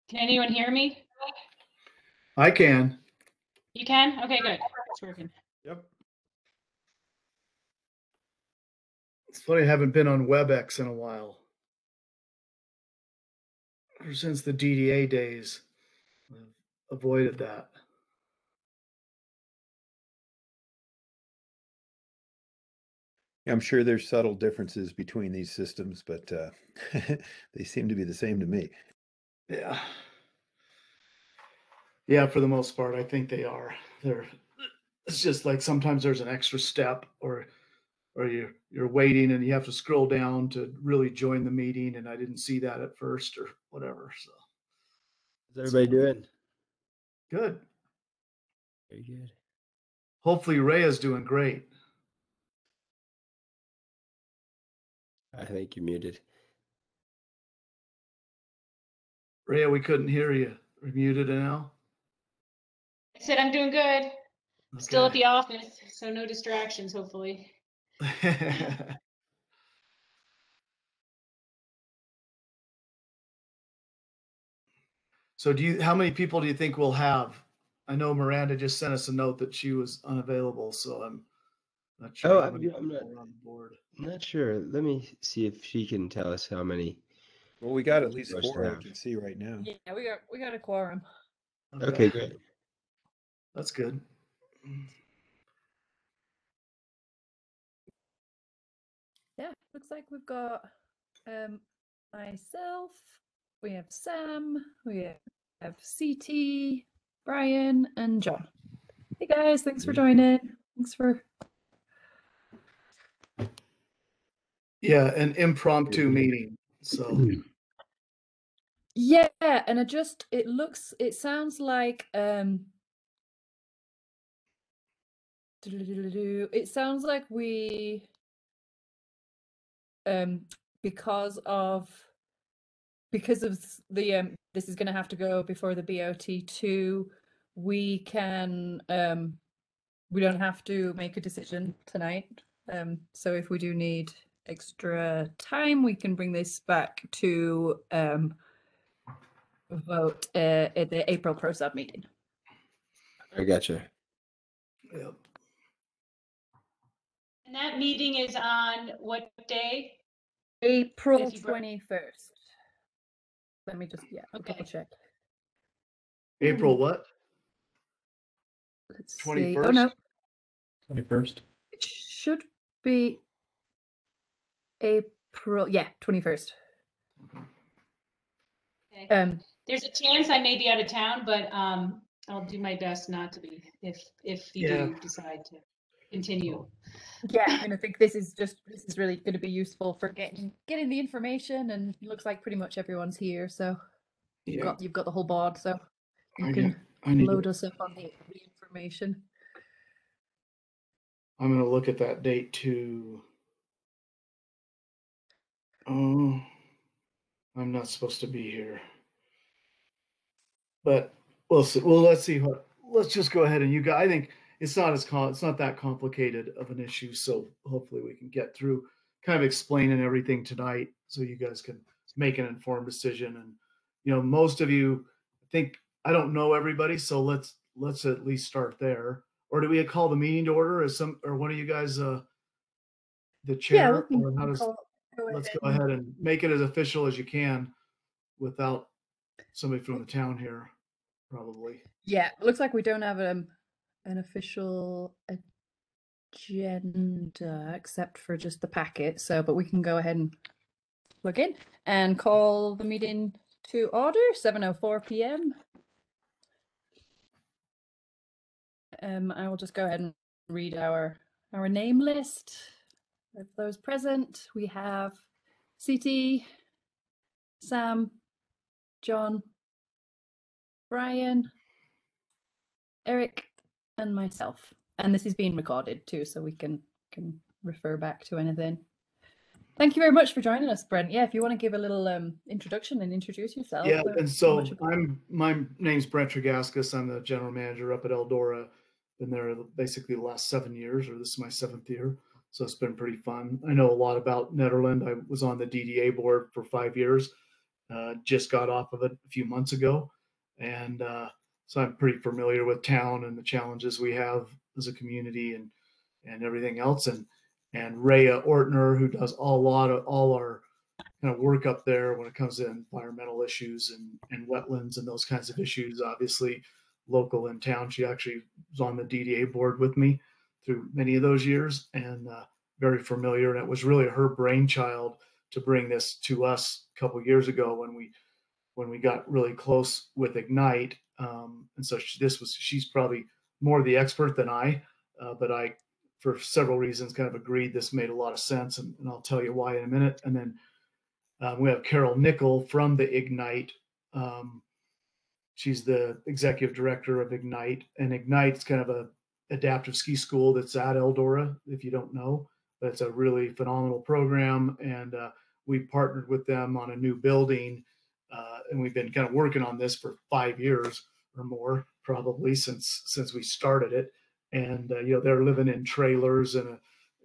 Can anyone hear me? I can. You can? Okay, good. It's working. Yep. It's funny, I haven't been on WebEx in a while. Ever since the DDA days, I've avoided that. I'm sure there's subtle differences between these systems, but they seem to be the same to me. Yeah. Yeah, for the most part, I think they are. It's just like sometimes there's an extra step or you're waiting and you have to scroll down to really join the meeting, and I didn't see that at first or whatever. So How's everybody doing? good. Very good. Hopefully Ray is doing great. I think you're muted. Ray, we couldn't hear you. We're muted now. I said I'm doing good. Okay. Still at the office, so no distractions, hopefully. So how many people do you think we'll have? I know Miranda just sent us a note that she was unavailable, so I'm not sure how many people are on the board. I'm not sure. Let me see if she can tell us how many. Well, we got at least 4 I can see right now. Yeah, we got a quorum. Okay, great. That's good. Yeah, looks like we've got myself, we have Sam, we have CT, Brian, and John. Hey guys, thanks for joining. Thanks for... Yeah, an impromptu meeting, so... Yeah, and it sounds like it sounds like we because of the this is going to have to go before the BOT2, we can we don't have to make a decision tonight, so if we do need extra time, we can bring this back to vote at the April PROSAB meeting. I gotcha. Yep. And that meeting is on what day? April 21st. Let me just, okay. double check. April what? Let's 21st? see. Oh, no. 21st. It should be April, yeah, 21st. Okay. There's a chance I may be out of town, but I'll do my best not to be if you do decide to continue. Yeah, I mean, I think this is really going to be useful for getting the information, and it looks like pretty much everyone's here, so you've got the whole board, so you can load us up on the information. I'm going to look at that date too. Oh, I'm not supposed to be here, but we'll see. Well, let's see let's just go ahead and I think it's not that complicated of an issue, so hopefully we can get through kind of explaining everything tonight so you guys can make an informed decision. And most of you I don't know everybody, so let's at least start there. Or do we call the meeting to order or one of you guys the chair? Yeah, or how does let's go ahead and make it as official as you can without somebody from the town here, probably. Yeah, it looks like we don't have an official agenda except for just the packet, but we can go ahead and plug in and call the meeting to order. 7:04 p.m. I will just go ahead and read our name list of those present. We have CT, Sam, John, Brian, Eric, and myself. And this is being recorded too, so we can refer back to anything. Thank you very much for joining us, Brent. Yeah, if you want to give a little introduction and introduce yourself. Yeah, and so my name's Brent Tregaskis. I'm the general manager up at Eldora. Been there basically the last 7 years, or this is my 7th year. So it's been pretty fun. I know a lot about Nederland. I was on the DDA board for 5 years. just got off of it a few months ago. And so I'm pretty familiar with town and the challenges we have as a community and everything else. And Rhea Ortner, who does all our kind of work up there when it comes to environmental issues and wetlands and those kinds of issues, obviously local in town. She actually was on the DDA board with me through many of those years, and very familiar. And it was really her brainchild to bring this to us a couple of years ago when we got really close with Ignite. And so she's probably more the expert than I, but I, for several reasons, kind of agreed this made a lot of sense, and I'll tell you why in a minute. And then we have Carol Nickel from the Ignite. She's the executive director of Ignite, and Ignite's kind of a adaptive ski school that's at Eldora, if you don't know. But it's a really phenomenal program, and we partnered with them on a new building, and we've been kind of working on this for 5 years or more, probably since we started it. And they're living in trailers and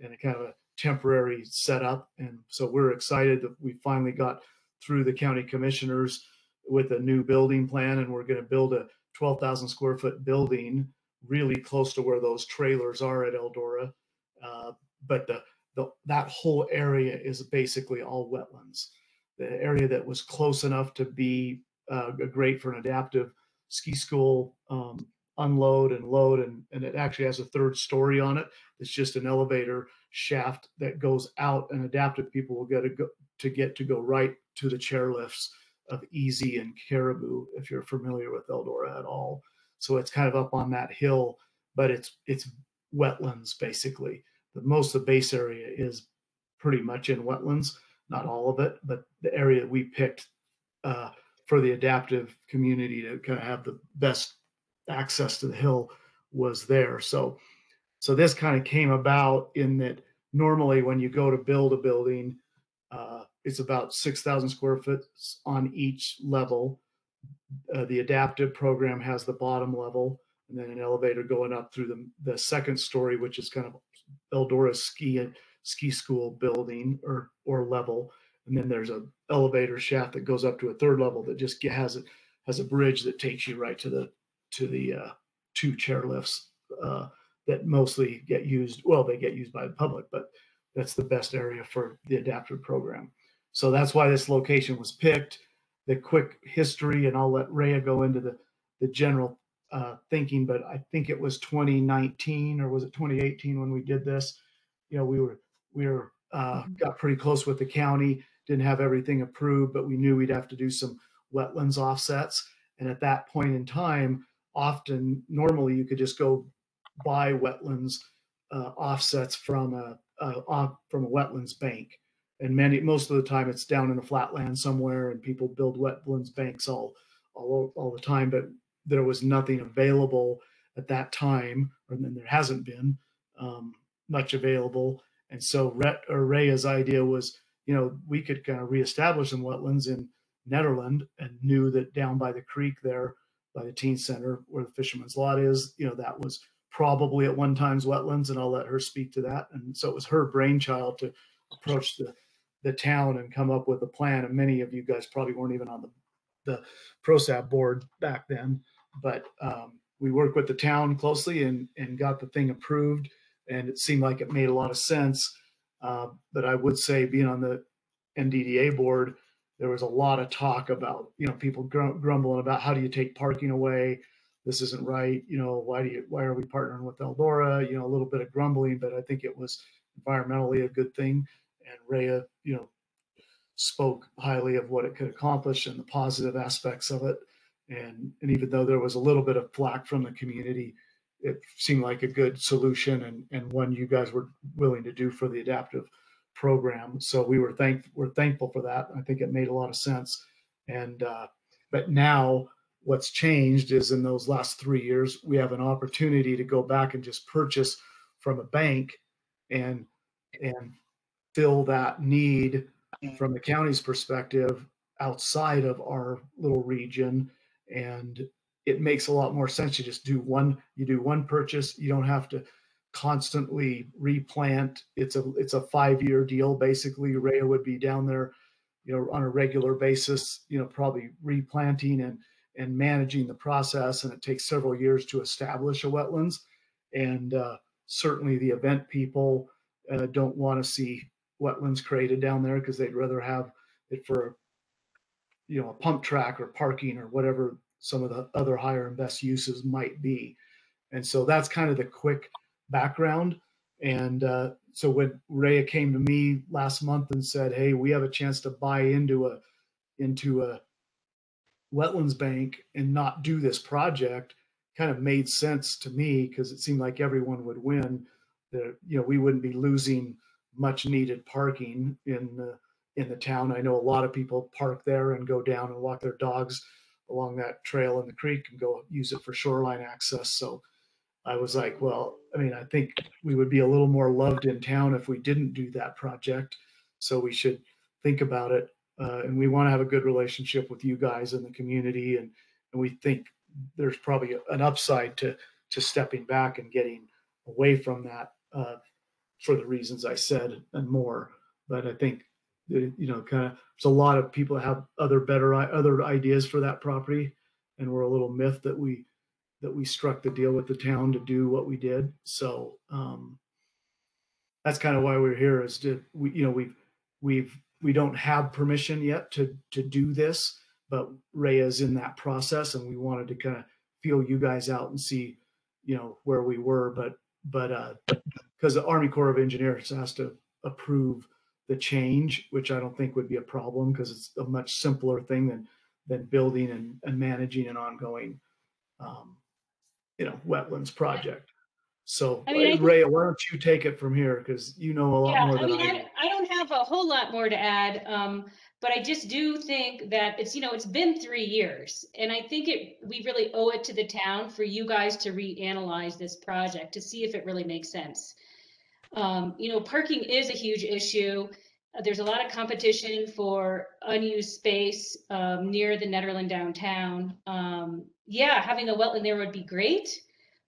a kind of a temporary setup, and so we're excited that we finally got through the county commissioners with a new building plan, and we're going to build a 12,000 square foot building really close to where those trailers are at Eldora. But that whole area is basically all wetlands. The area that was close enough to be great for an adaptive ski school, unload and load, and it actually has a third story on it. It's just an elevator shaft that goes out, and adaptive people will get to go right to the chairlifts of Easy and Caribou, if you're familiar with Eldora at all. So it's kind of up on that hill, but it's wetlands basically. Most of the base area is pretty much in wetlands, not all of it, but the area we picked for the adaptive community to kind of have the best access to the hill was there. So this kind of came about in that normally when you go to build a building, it's about 6,000 square feet on each level. The adaptive program has the bottom level, and then an elevator going up through the second story, which is kind of Eldora's ski school building or level. And then there's an elevator shaft that goes up to a third level that just has a bridge that takes you right to the two chairlifts that mostly get used. Well, they get used by the public, but that's the best area for the adaptive program. So that's why this location was picked. The quick history, and I'll let Rhea go into the general thinking, but I think it was 2019 or was it 2018 when we did this. We were got pretty close with the county, didn't have everything approved, but we knew we'd have to do some wetlands offsets. And at that point in time, normally you could just go buy wetlands offsets from a wetlands bank. And most of the time it's down in the flatland somewhere, and people build wetlands banks all the time, but there was nothing available at that time, and then there hasn't been much available. And so Rhea's idea was, we could kind of reestablish some wetlands in Nederland, and knew that down by the creek there, by the teen center where the Fisherman's lot is, that was probably at one time's wetlands, and I'll let her speak to that. And so it was her brainchild to approach the town and come up with a plan. And many of you guys probably weren't even on the PROSAB board back then, but we worked with the town closely and got the thing approved, and it seemed like it made a lot of sense. But I would say, being on the NDDA board, there was a lot of talk about, people grumbling about, how do you take parking away? This isn't right. Why are we partnering with Eldora? A little bit of grumbling, but I think it was environmentally a good thing. And Rhea, spoke highly of what it could accomplish and the positive aspects of it. And even though there was a little bit of flack from the community, it seemed like a good solution, and one you guys were willing to do for the adaptive program. So we're thankful for that. I think it made a lot of sense. And but now what's changed is, in those last 3 years, we have an opportunity to go back and just purchase from a bank and fill that need from the county's perspective outside of our little region. And it makes a lot more sense to just do one purchase. You don't have to constantly replant. It's a 5-year deal. Basically, Rhea would be down there on a regular basis, probably replanting and managing the process. And it takes several years to establish a wetlands. And certainly the event people don't want to see wetlands created down there because they'd rather have it for, a pump track or parking or whatever some of the other higher and best uses might be. And so that's kind of the quick background. And so when Rhea came to me last month and said, hey, we have a chance to buy into a wetlands bank and not do this project, kind of made sense to me because it seemed like everyone would win. We wouldn't be losing much needed parking in the town. I know a lot of people park there and go down and walk their dogs along that trail in the creek and go use it for shoreline access. So I was like, well, I think we would be a little more loved in town if we didn't do that project. So we should think about it. And we want to have a good relationship with you guys in the community. And we think there's probably an upside to stepping back and getting away from that for the reasons I said and more. But I think, kind of, there's a lot of people that have other ideas for that property. And we're a little miffed that we struck the deal with the town to do what we did. So that's kind of why we're here, is we don't have permission yet to do this, but Rhea's in that process, and we wanted to kind of feel you guys out and see, where we were. But because the Army Corps of Engineers has to approve the change, which I don't think would be a problem because it's a much simpler thing than building and managing an ongoing wetlands project. So Rhea, why don't you take it from here, because you know a lot more than I do. I don't have a whole lot more to add, but I just do think that it's been 3 years, and I think we really owe it to the town for you guys to reanalyze this project to see if it really makes sense. Parking is a huge issue. There's a lot of competition for unused space near the Nederland downtown. Having a wetland there would be great,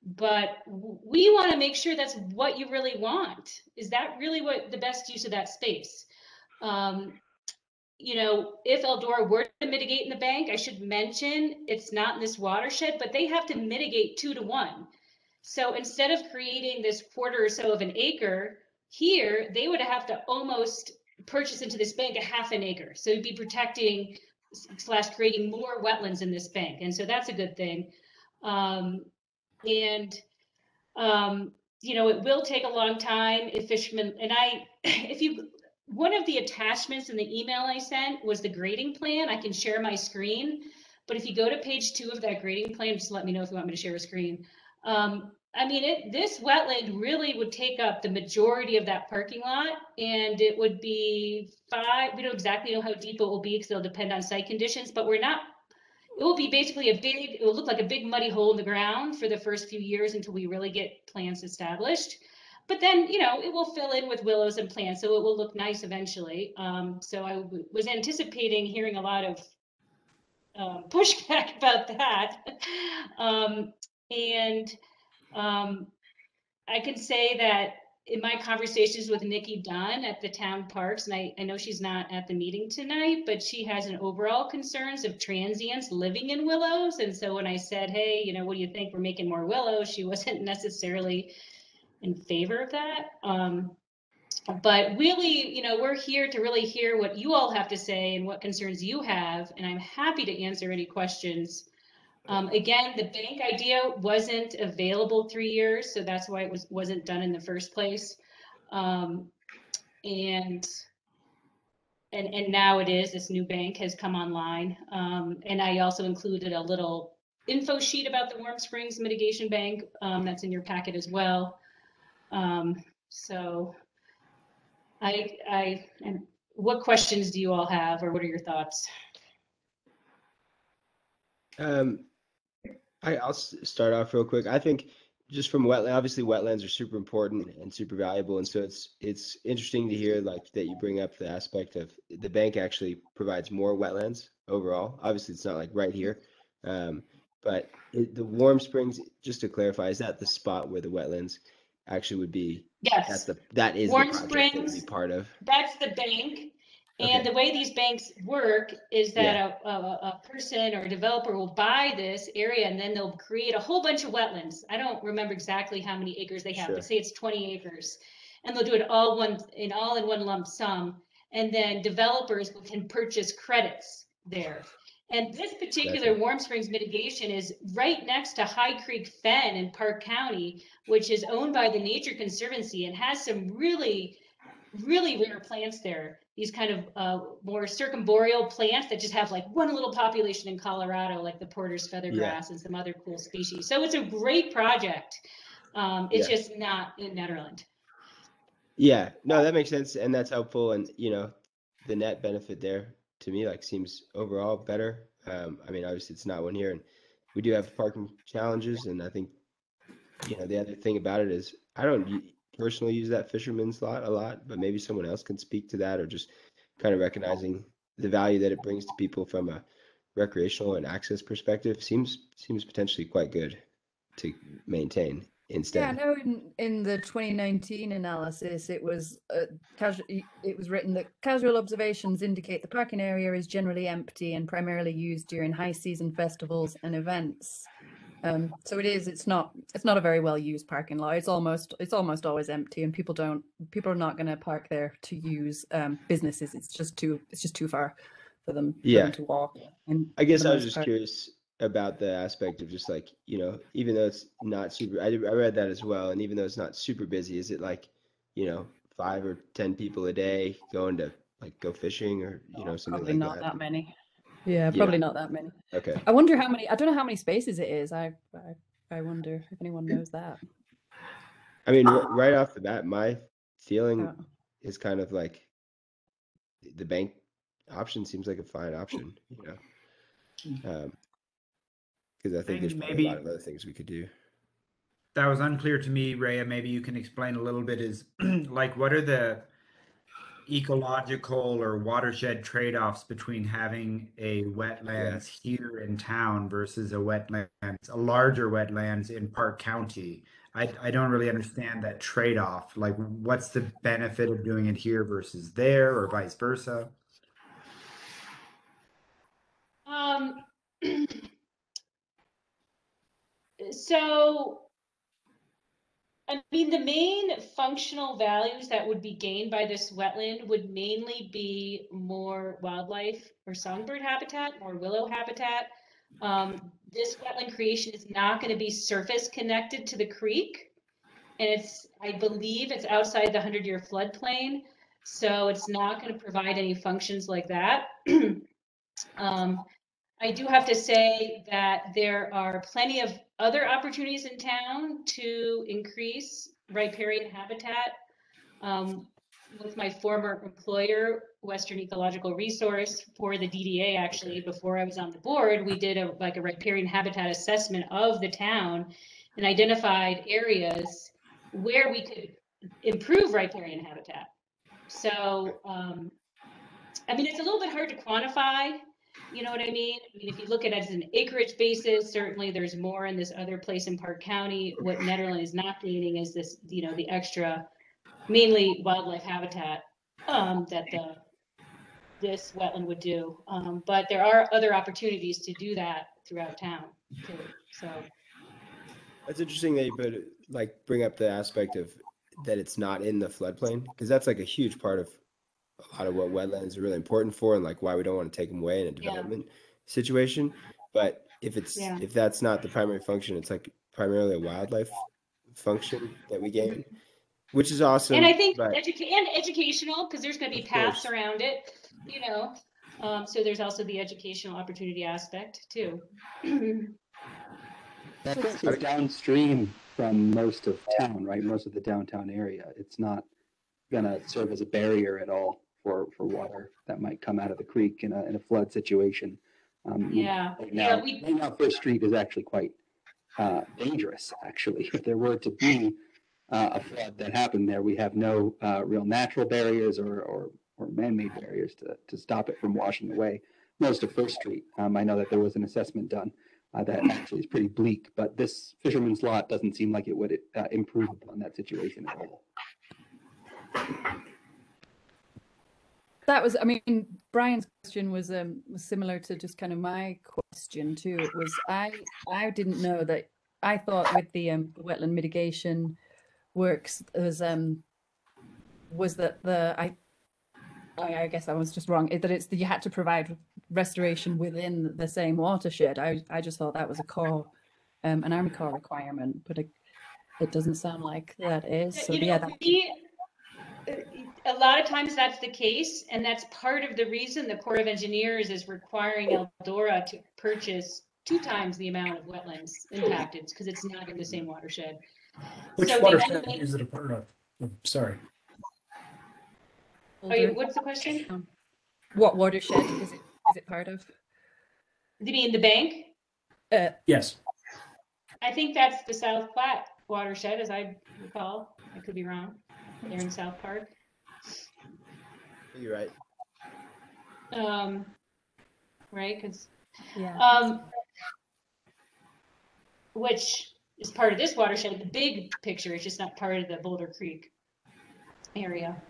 but we want to make sure that's what you really want. Is that really what the best use of that space? If Eldora were to mitigate in the bank, I should mention it's not in this watershed, but they have to mitigate 2 to 1. So instead of creating this quarter or so of an acre here, they would have to almost purchase into this bank a half an acre. So you'd be protecting / creating more wetlands in this bank. And so that's a good thing. It will take a long time if Fisherman, and one of the attachments in the email I sent was the grading plan. I can share my screen, but if you go to page 2 of that grading plan, just let me know if you want me to share a screen. This wetland really would take up the majority of that parking lot, and it would be we don't exactly know how deep it will be because it'll depend on site conditions, but it will be basically it will look like a big muddy hole in the ground for the first few years until we really get plants established. But then, it will fill in with willows and plants, so it will look nice eventually. So I was anticipating hearing a lot of pushback about that. I can say that in my conversations with Nikki Dunn at the town parks, and I know she's not at the meeting tonight, but she has an overall concerns of transients living in willows. And so when I said, hey, what do you think? We're making more willows, she wasn't necessarily in favor of that. But really, we're here to really hear what you all have to say and what concerns you have. And I'm happy to answer any questions. Again, the bank idea wasn't available 3 years, so that's why it wasn't done in the first place. And now it is. This new bank has come online. And I also included a little info sheet about the Warm Springs Mitigation Bank that's in your packet as well. So what questions do you all have, or what are your thoughts? I'll start off real quick. I think just from wetland, obviously wetlands are super important and super valuable, and so it's interesting to hear that you bring up the aspect of the bank actually provides more wetlands overall. Obviously, it's not like right here, but the Warm Springs, just to clarify, is that the spot where the wetlands actually would be? Yes, that is Warm the project Springs that would be part of. That's the bank. And Okay. the way these banks work is that a person or a developer will buy this area and then they'll create a whole bunch of wetlands. I don't remember exactly how many acres they have, Sure. but say it's 20 acres. And they'll do it all in one lump sum. And then developers can purchase credits there. And this particular Gotcha. Warm Springs mitigation is right next to High Creek Fen in Park County, which is owned by the Nature Conservancy and has some really rare plants there. These kind of more circumboreal plants that just have like one little population in Colorado, like the Porter's feathergrass and some other cool species. So it's a great project. It's just not in Nederland. Yeah, no, that makes sense, and that's helpful. And the net benefit there to me like seems overall better. I mean, obviously it's not one here, and we do have parking challenges. And I think the other thing about it is I don't personally use that Fisherman's lot a lot, but maybe someone else can speak to that, or just kind of recognizing the value that it brings to people from a recreational and access perspective seems potentially quite good to maintain instead. Yeah, no, in the 2019 analysis, it was written that casual observations indicate the parking area is generally empty and primarily used during high season festivals and events. So it's not a very well used parking lot. It's almost always empty, and people are not going to park there to use businesses. It's just too far for them to walk. And I guess I was just curious about the aspect of just like, even though it's not super, I read that as well. And even though it's not super busy, is it like, 5 or 10 people a day going to like go fishing or, something probably like not that? that many. Yeah, probably not that many. Okay. I wonder how many, I don't know how many spaces it is. I wonder if anyone knows that. I mean, right off the bat, my feeling is kind of like the bank option seems like a fine option, because I think there's probably a lot of other things we could do. That was unclear to me, Rhea. Maybe you can explain a little bit is like, what are the ecological or watershed trade-offs between having a wetlands here in town versus a larger wetlands in Park County? I don't really understand that trade-off. Like, what's the benefit of doing it here versus there, or vice versa? So, I mean, the main functional values that would be gained by this wetland would mainly be more wildlife or songbird habitat, more willow habitat. This wetland creation is not going to be surface connected to the creek. And I believe it's outside the 100-year floodplain. So it's not going to provide any functions like that. I do have to say that there are plenty of other opportunities in town to increase riparian habitat. With my former employer, Western Ecological Resource, for the DDA, actually, before I was on the board, we did a riparian habitat assessment of the town and identified areas where we could improve riparian habitat. So, I mean, it's a little bit hard to quantify. You know what I mean? I mean, if you look at it as an acreage basis, certainly there's more in this other place in Park County. What Nederland is not gaining is this, the extra, mainly wildlife habitat that this wetland would do. But there are other opportunities to do that throughout town too. So that's interesting that you bring up the aspect of that it's not in the floodplain, because that's like a huge part of a lot of what wetlands are really important for, and like why we don't want to take them away in a development situation. But if that's not the primary function, it's like primarily a wildlife function that we gain, which is awesome. And I think educational, because there's going to be paths around it, so there's also the educational opportunity aspect too. That is downstream from most of town, right? Most of the downtown area. It's not going to serve as a barrier at all for water that might come out of the creek in a flood situation. Right now, First Street is actually quite dangerous, actually. If there were to be a flood that happened there, we have no real natural barriers or man-made barriers to stop it from washing away most of First Street. I know that there was an assessment done that actually is pretty bleak, but this Fisherman's lot doesn't seem like it would improve upon that situation at all. That was, I mean, Brian's question was similar to just kind of my question too. It was I didn't know that. I thought with the wetland mitigation works was that I guess I was just wrong. That it's that you had to provide restoration within the same watershed. I just thought that was a core, an Army Corps requirement, but it doesn't sound like that is. So you know, a lot of times that's the case, and that's part of the reason the Corps of Engineers is requiring Eldora to purchase 2 times the amount of wetlands impacted, because it's not in the same watershed. Which so watershed is it a part of? Sorry. What's the question? What watershed is it part of? You mean the bank? Yes. I think that's the South Platte watershed, as I recall. I could be wrong. They're in South Park. You're right. Right, because yeah. Which is part of this watershed. The big picture is just not part of the Boulder Creek area.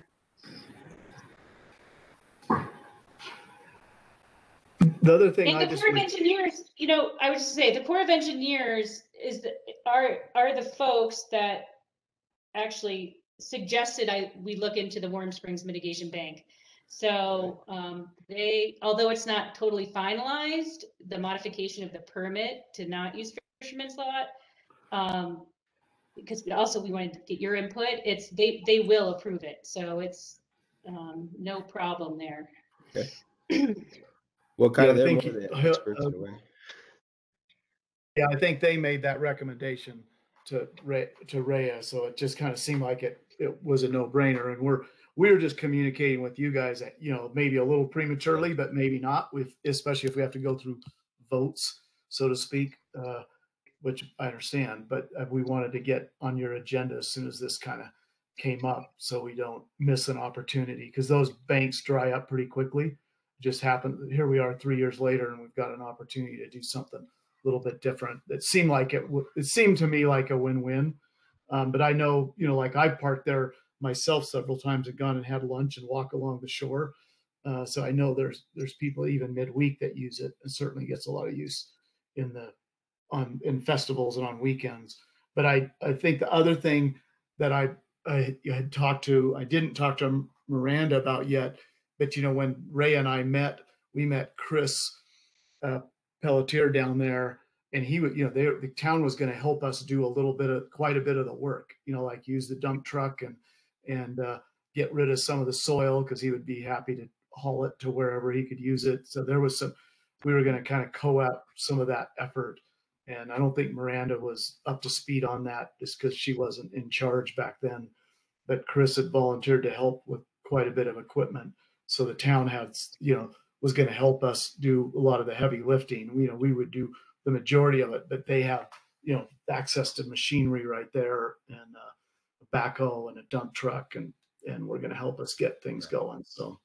The other thing, and the Corps of Engineers, you know, I would just say the Corps of Engineers are the folks that actually suggested we look into the Warm Springs Mitigation Bank. So although it's not totally finalized, the modification of the permit to not use Fisherman's Lot, because also we wanted to get your input. They will approve it, so it's no problem there. Okay. What kind of experts in a way? Yeah, I think they made that recommendation to Rhea, so it just kind of seemed like it was a no-brainer, and we were just communicating with you guys, you know, maybe a little prematurely, but maybe not, especially if we have to go through votes, so to speak, which I understand, but we wanted to get on your agenda as soon as this kind of came up, so we don't miss an opportunity, because those banks dry up pretty quickly. Just happened. Here we are 3 years later, and we've got an opportunity to do something a little bit different. It seemed like it seemed to me like a win-win. But I know, you know, like I parked there myself several times and gone and had lunch and walk along the shore. So I know there's people even midweek that use it, and certainly gets a lot of use in festivals and on weekends. But I think the other thing that I didn't talk to Miranda about yet. But, you know, when Ray and I we met Chris Pelletier down there, and he would, you know, the town was going to help us do quite a bit of the work, you know, like use the dump truck and get rid of some of the soil, because he would be happy to haul it to wherever he could use it. So we were going to kind of co-op some of that effort. And I don't think Miranda was up to speed on that just because she wasn't in charge back then. But Chris had volunteered to help with quite a bit of equipment. So the town was going to help us do a lot of the heavy lifting. You know, we would do the majority of it, but they have, you know, access to machinery right there, and a backhoe and a dump truck, and we're going to help us get things going. So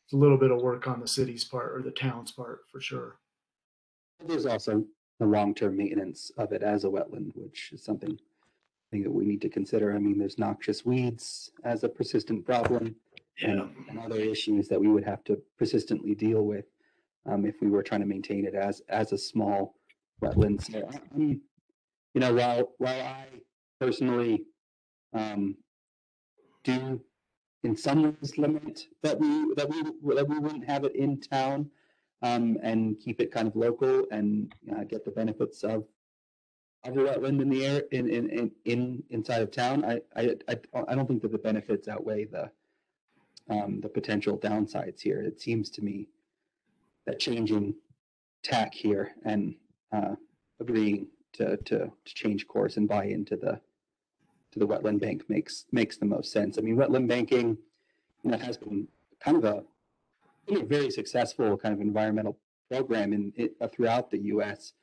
it's a little bit of work on the city's part, or the town's part, for sure. There's also the long-term maintenance of it as a wetland, which is something I think that we need to consider. I mean, there's noxious weeds as a persistent problem. Yeah. And other issues that we would have to persistently deal with if we were trying to maintain it as a small wetland. So, you know, while I personally do in some ways limit that we wouldn't have it in town and keep it kind of local and get the benefits of a wetland in the air inside of town, I don't think that the benefits outweigh the potential downsides here. It seems to me that changing tack here and agreeing to change course and buy into the wetland bank makes the most sense. I mean, wetland banking, you know, has been kind of a very successful kind of environmental program throughout the U.S.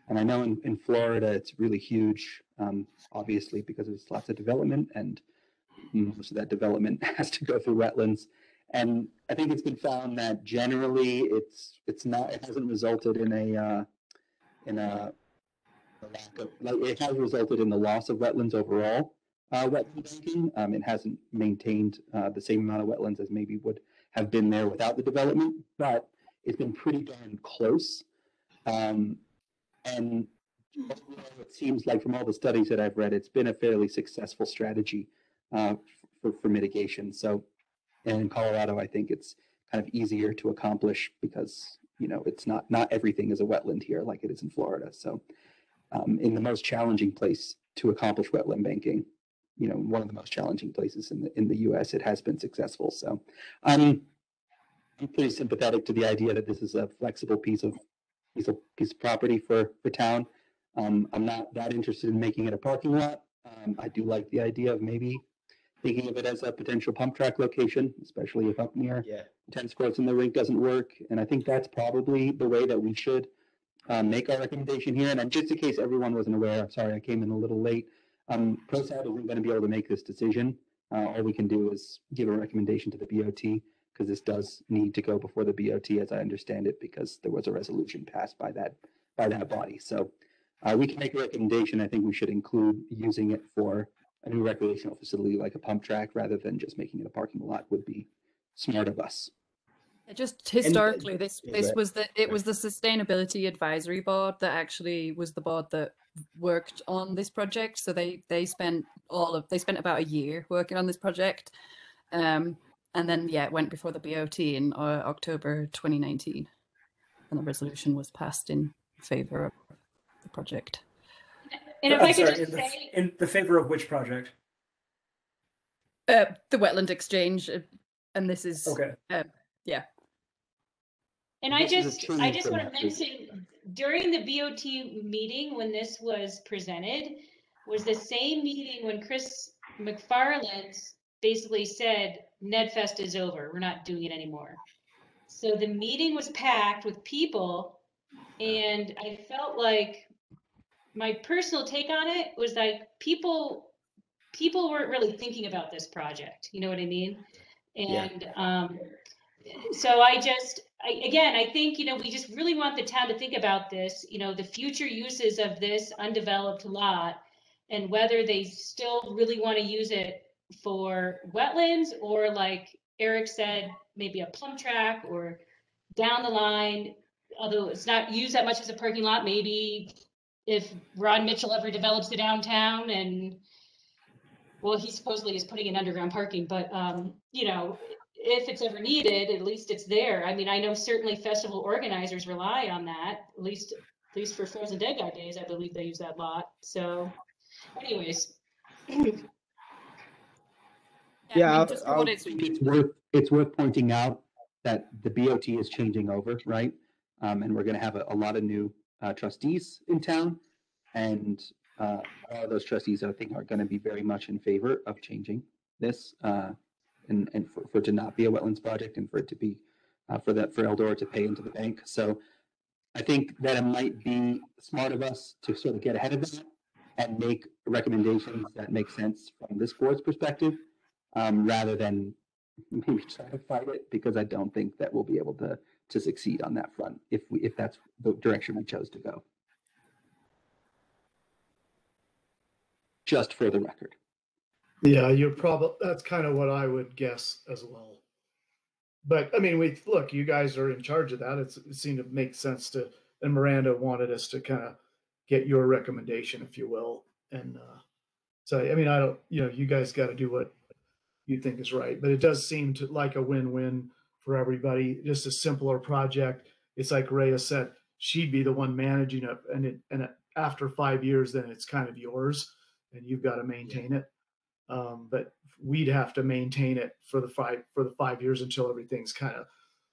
And I know in Florida it's really huge, obviously because there's lots of development, and most of that development has to go through wetlands. And I think it's been found that generally it hasn't resulted in a lack of, like, it has resulted in the loss of wetlands overall. Wetland banking, it hasn't maintained the same amount of wetlands as maybe would have been there without the development, but it's been pretty darn close. And it seems like from all the studies that I've read, it's been a fairly successful strategy for mitigation. So, and in Colorado, I think it's kind of easier to accomplish because, you know, it's not everything is a wetland here like it is in Florida. So in the most challenging place to accomplish wetland banking, you know, one of the most challenging places in the US, it has been successful. So I'm pretty sympathetic to the idea that this is a flexible piece of property for town. I'm not that interested in making it a parking lot. I do like the idea of maybe thinking of it as a potential pump track location, especially if up near tennis courts and the rink doesn't work. And I think that's probably the way that we should make our recommendation here. And just in case everyone wasn't aware, sorry, I came in a little late. PROSAB isn't going to be able to make this decision. All we can do is give a recommendation to the BOT, because this does need to go before the BOT, as I understand it, because there was a resolution passed by that body. So we can make a recommendation. I think we should include using it for a new recreational facility like a pump track rather than just making it a parking lot would be smart of us. Just historically, this was the Sustainability Advisory Board that actually was the board that worked on this project. So they spent about a year working on this project, and then it went before the BOT in October 2019, and the resolution was passed in favor of the project. And if I could just say, in the favor of which project? The Wetland Exchange, and this is okay. Yeah. And I just want to mention, during the BOT meeting when this was presented, was the same meeting when Chris McFarland basically said, NedFest is over, we're not doing it anymore. So the meeting was packed with people, and I felt like my personal take on it was like people weren't really thinking about this project, you know what I mean? And so I think, you know, we just really want the town to think about this, you know, the future uses of this undeveloped lot, and whether they still really want to use it for wetlands, or like Eric said, maybe a pump track, or down the line, although it's not used that much as a parking lot, maybe if Ron Mitchell ever develops the downtown, and well, he supposedly is putting in underground parking, but you know, if it's ever needed, at least it's there. I mean, I know certainly festival organizers rely on that, at least for Frozen Dead Guy days, I believe they use that lot. So anyways. It's worth pointing out that the BOT is changing over, right? And we're going to have a lot of new trustees in town, and all of those trustees, I think, are going to be very much in favor of changing this, and for it to not be a wetlands project, and for it to be for Eldora to pay into the bank. So I think that it might be smart of us to sort of get ahead of that and make recommendations that make sense from this board's perspective, rather than maybe try to fight it, because I don't think that we'll be able to succeed on that front if that's the direction we chose to go. Just for the record. Yeah, that's kind of what I would guess as well. But I mean, look, you guys are in charge of that. It seemed to make sense and Miranda wanted us to kind of get your recommendation, if you will. And so, I mean, you guys got to do what you think is right, but it does seem like a win-win for everybody. Just a simpler project. It's like Rhea said, she'd be the one managing it, and after 5 years, then it's kind of yours, and you've got to maintain it. But we'd have to maintain it for the 5 years until everything's kind of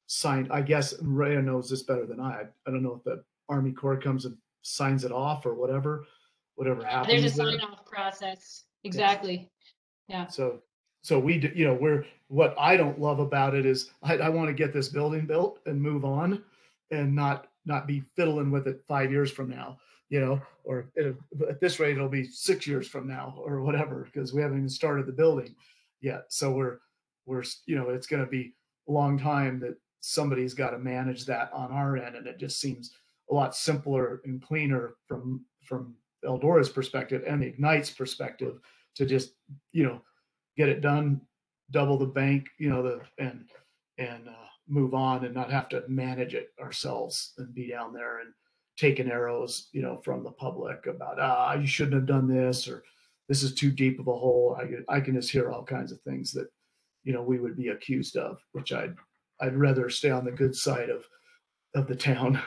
signed. I guess Rhea knows this better than I don't know if the Army Corps comes and signs it off or whatever happens. There's a sign-off process. Exactly. Yeah. So we do, you know, what I don't love about it is I want to get this building built and move on, and not be fiddling with it 5 years from now, you know, or at this rate, it'll be 6 years from now or whatever, because we haven't even started the building yet. So we're, you know, it's going to be a long time that somebody's got to manage that on our end. And it just seems a lot simpler and cleaner from Eldora's perspective and the Ignite's perspective to just, you know, get it done, double the bank, you know, and and move on and not have to manage it ourselves and be down there and taking arrows, from the public about, you shouldn't have done this, or this is too deep of a hole. I can just hear all kinds of things that, we would be accused of, which I'd rather stay on the good side of the town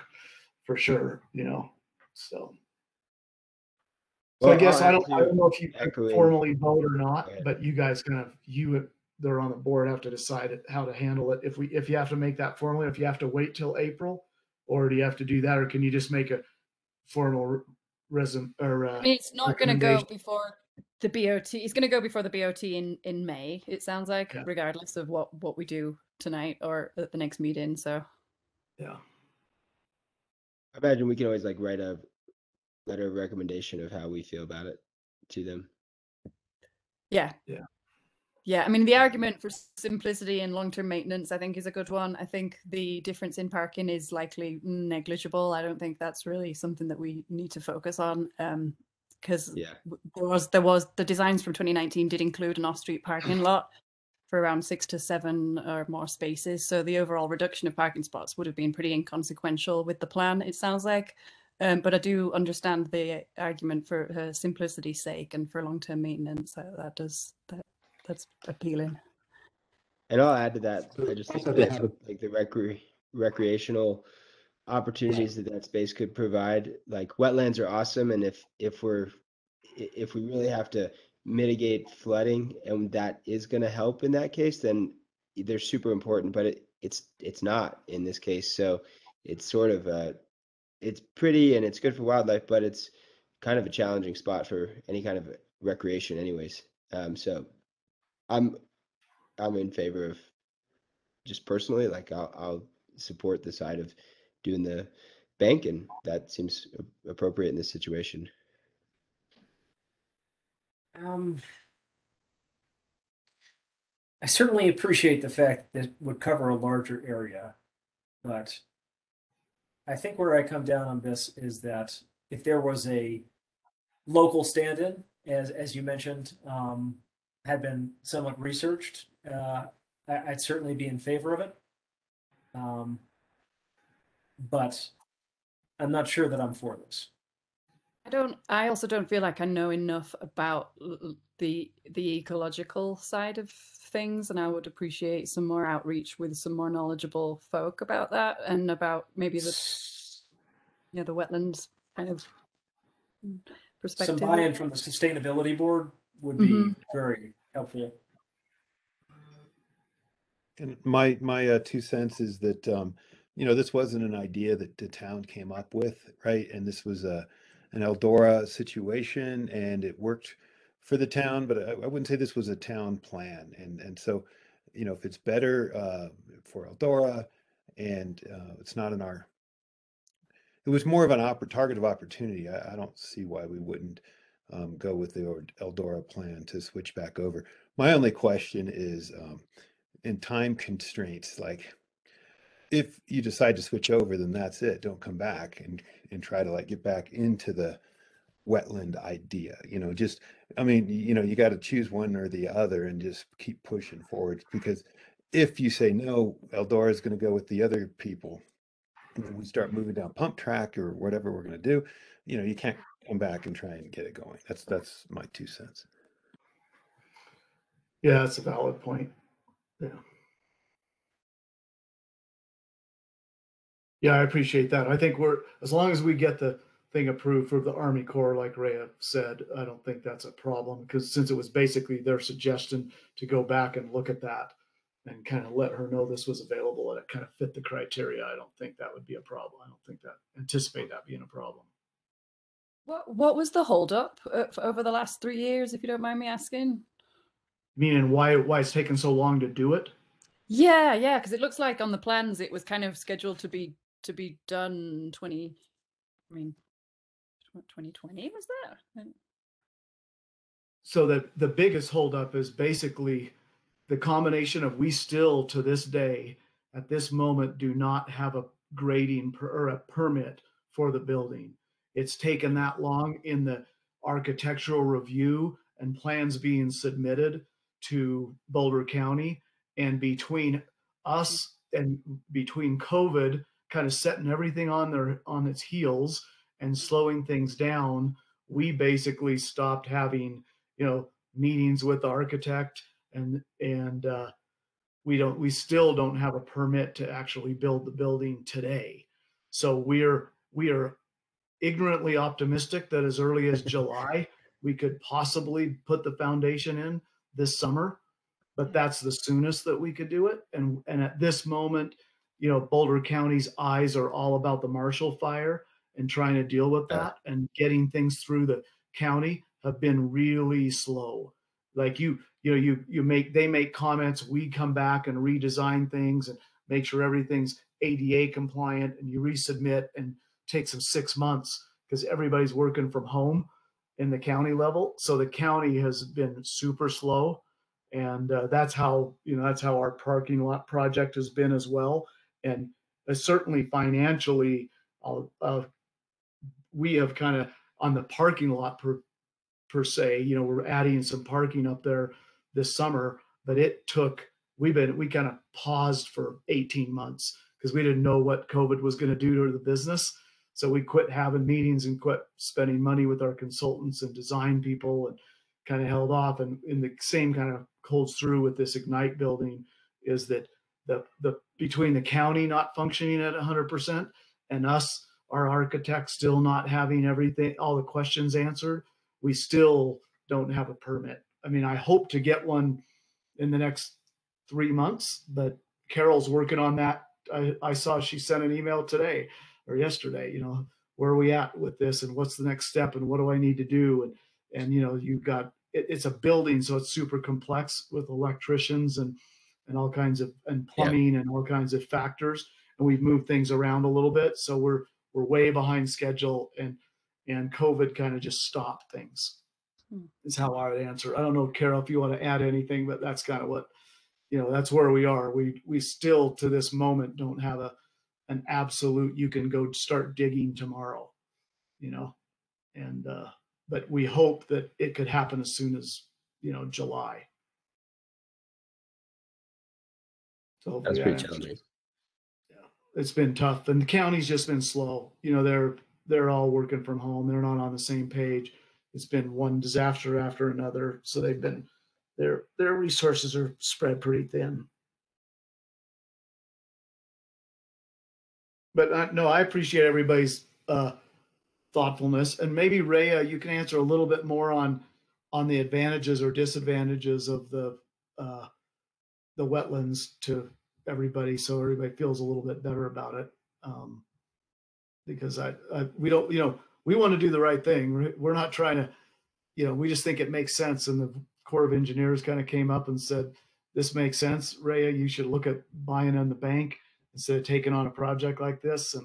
for sure, so. So I guess I don't know if you formally vote or not, but you guys they're on the board, have to decide how to handle it. If you have to make that formally, if you have to wait till April, or do you have to do that, or can you just make a formal it's not going to go before the BOT. It's going to go before the BOT in May. It sounds like, regardless of what we do tonight or at the next meeting. So, yeah. I imagine we can always write a letter of recommendation of how we feel about it to them. Yeah. I mean, the argument for simplicity and long-term maintenance, I think, is a good one. I think the difference in parking is likely negligible. I don't think that's really something that we need to focus on, because there was the designs from 2019 did include an off-street parking lot for around 6 to 7 or more spaces. So the overall reduction of parking spots would have been pretty inconsequential with the plan, it sounds like. But I do understand the argument for simplicity's sake and for long-term maintenance. That's appealing. And I'll add to that. I just think the recreational opportunities that space could provide. Wetlands are awesome, and if we really have to mitigate flooding, and that is going to help in that case, then they're super important. But it's not in this case. So it's sort of it's pretty and it's good for wildlife, but it's kind of a challenging spot for any kind of recreation, anyways. So I'm in favor of, just personally, I'll support the side of doing the bank, and that seems appropriate in this situation. I certainly appreciate the fact that it would cover a larger area, but I think where I come down on this is that if there was a local stand-in, as you mentioned, had been somewhat researched, I'd certainly be in favor of it. But I'm not sure that I'm for this. I also don't feel like I know enough about the ecological side of things, and I would appreciate some more outreach with some more knowledgeable folk about that, and about maybe the wetlands kind of perspective. Some buy-in from the sustainability board would be very helpful. And my 2 cents is that this wasn't an idea that the town came up with, right? And this was an Eldora situation, and it worked for the town, but I wouldn't say this was a town plan. And so, if it's better for Eldora, and it's not it was more of an target of opportunity. I don't see why we wouldn't go with the Eldora plan to switch back over. My only question is, in time constraints, if you decide to switch over, then that's it. Don't come back and try to get back into the wetland idea. You got to choose one or the other and just keep pushing forward, because if you say no, Eldora is going to go with the other people, and we start moving down pump track or whatever we're going to do, you can't come back and try and get it going. That's my 2 cents. Yeah, that's a valid point. Yeah, I appreciate that. I think as long as we get the thing approved for the Army Corps, like Rhea said, I don't think that's a problem, because since it was basically their suggestion to go back and look at that and kind of let her know this was available and it kind of fit the criteria, I don't think that would be a problem. I don't anticipate that being a problem. What was the holdup over the last 3 years, if you don't mind me asking? Meaning why it's taken so long to do it? Yeah, because it looks like on the plans it was kind of scheduled to be done 2020 was that? So the biggest holdup is basically the combination of, we still to this day at this moment do not have a grading or a permit for the building. It's taken that long in the architectural review and plans being submitted to Boulder County, and between us and between COVID kind of setting everything on its heels and slowing things down, we basically stopped having, meetings with the architect, and we still don't have a permit to actually build the building today. So we are ignorantly optimistic that as early as July, we could possibly put the foundation in this summer, but that's the soonest that we could do it. And at this moment, Boulder County's eyes are all about the Marshall Fire and trying to deal with that, and getting things through the county have been really slow. Like they make comments, we come back and redesign things and make sure everything's ADA compliant, and you resubmit, and takes them 6 months because everybody's working from home in the county level. So the county has been super slow, and that's how our parking lot project has been as well. And certainly financially, we have kind of on the parking lot per se, we're adding some parking up there this summer, but we kind of paused for 18 months because we didn't know what COVID was going to do to the business. So we quit having meetings and quit spending money with our consultants and design people, and kind of held off. And in the same kind of holds through with this Ignite building, is that the between the county not functioning at 100% and us, our architects still not having all the questions answered, we still don't have a permit. I mean, I hope to get one in the next 3 months, but Carol's working on that. I saw she sent an email today or yesterday, where are we at with this, and what's the next step, and what do I need to do? And you've got, it's a building, so it's super complex with electricians and all kinds of, and plumbing and all kinds of factors. And we've moved things around a little bit. So we're way behind schedule, and COVID kind of just stopped things, is how I would answer. I don't know, Carol, if you want to add anything, but that's kind of what, that's where we are. We still to this moment don't have an absolute, you can go start digging tomorrow, and but we hope that it could happen as soon as, July. So that's pretty challenging. Yeah, it's been tough, and the county's just been slow. They're all working from home. They're not on the same page. It's been one disaster after another. So they've been, their resources are spread pretty thin. But no, I appreciate everybody's thoughtfulness, and maybe Rhea, you can answer a little bit more on the advantages or disadvantages of the wetlands to everybody, so everybody feels a little bit better about it. Because we don't, we want to do the right thing. We're not trying to, we just think it makes sense. And the Corps of Engineers kind of came up and said, this makes sense, Rhea, you should look at buying in the bank instead of taking on a project like this.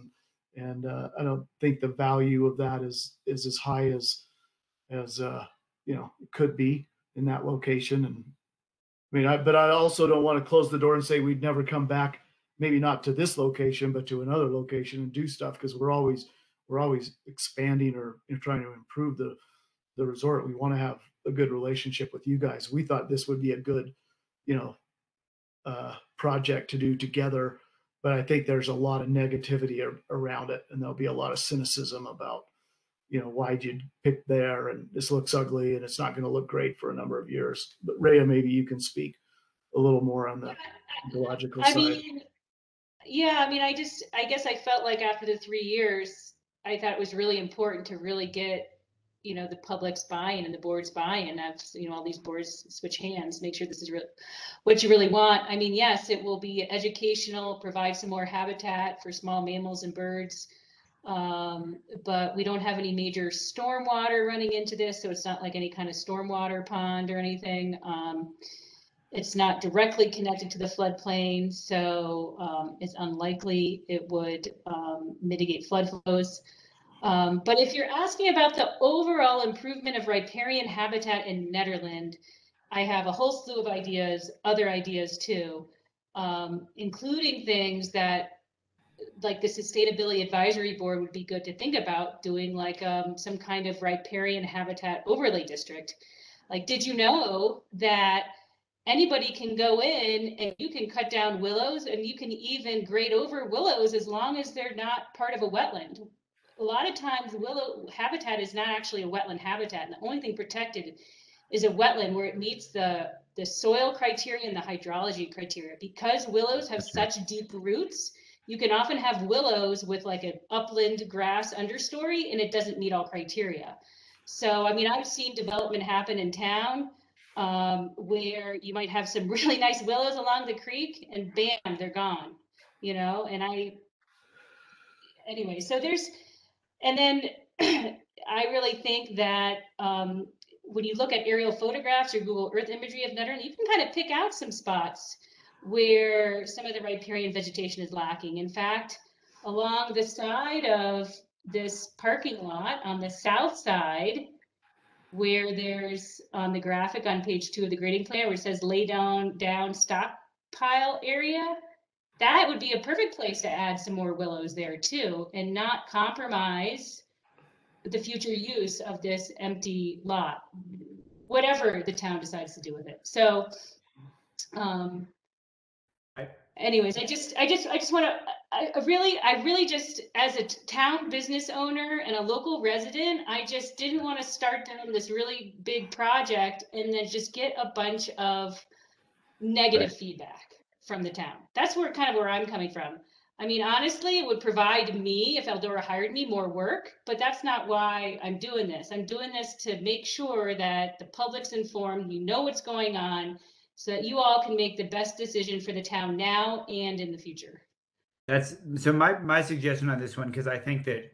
And I don't think the value of that is as high as it could be in that location. And but I also don't want to close the door and say we'd never come back, maybe not to this location, but to another location and do stuff, because we're always expanding or trying to improve the resort. We want to have a good relationship with you guys. We thought this would be a good, project to do together, but I think there's a lot of negativity around it, and there'll be a lot of cynicism about, why'd you pick there, and this looks ugly and it's not going to look great for a number of years. But Rhea, maybe you can speak a little more on the ecological side. I guess I felt like after the 3 years, I thought it was really important to really get, the public's buy-in and the board's buy-in. All these boards switch hands, make sure this is really what you really want. Yes, it will be educational, provide some more habitat for small mammals and birds. But we don't have any major stormwater running into this, so it's not like any kind of stormwater pond or anything. It's not directly connected to the floodplain, so it's unlikely it would mitigate flood flows. But if you're asking about the overall improvement of riparian habitat in Nederland, I have a whole slew of ideas, other ideas too, including things that, like the Sustainability Advisory Board would be good to think about doing, like some kind of riparian habitat overlay district. Like, did you know that anybody can go in and you can cut down willows, and you can even grade over willows as long as they're not part of a wetland. A lot of times willow habitat is not actually a wetland habitat, and the only thing protected is a wetland where it meets the soil criteria and the hydrology criteria. Because willows have such deep roots, you can often have willows with like an upland grass understory, and it doesn't meet all criteria. So, I mean, I've seen development happen in town where you might have some really nice willows along the creek, and bam, they're gone, you know. And anyway, so and then I really think that when you look at aerial photographs or Google Earth imagery of Nederland, you can kind of pick out some spots where some of the riparian vegetation is lacking. In fact, along the side of this parking lot on the south side, where there's on the graphic on page 2 of the grading plan where it says lay down stockpile area, that would be a perfect place to add some more willows there too, and not compromise the future use of this empty lot, whatever the town decides to do with it. So anyways, I just want to, I really just, as a town business owner and a local resident, I just didn't want to start down this really big project and then just get a bunch of negative feedback from the town. That's where I'm coming from. I mean, honestly, it would provide me, if Eldora hired me, more work, but that's not why I'm doing this. I'm doing this to make sure that the public's informed, you know what's going on, so that you all can make the best decision for the town now and in the future. That's so my suggestion on this one, because I think that,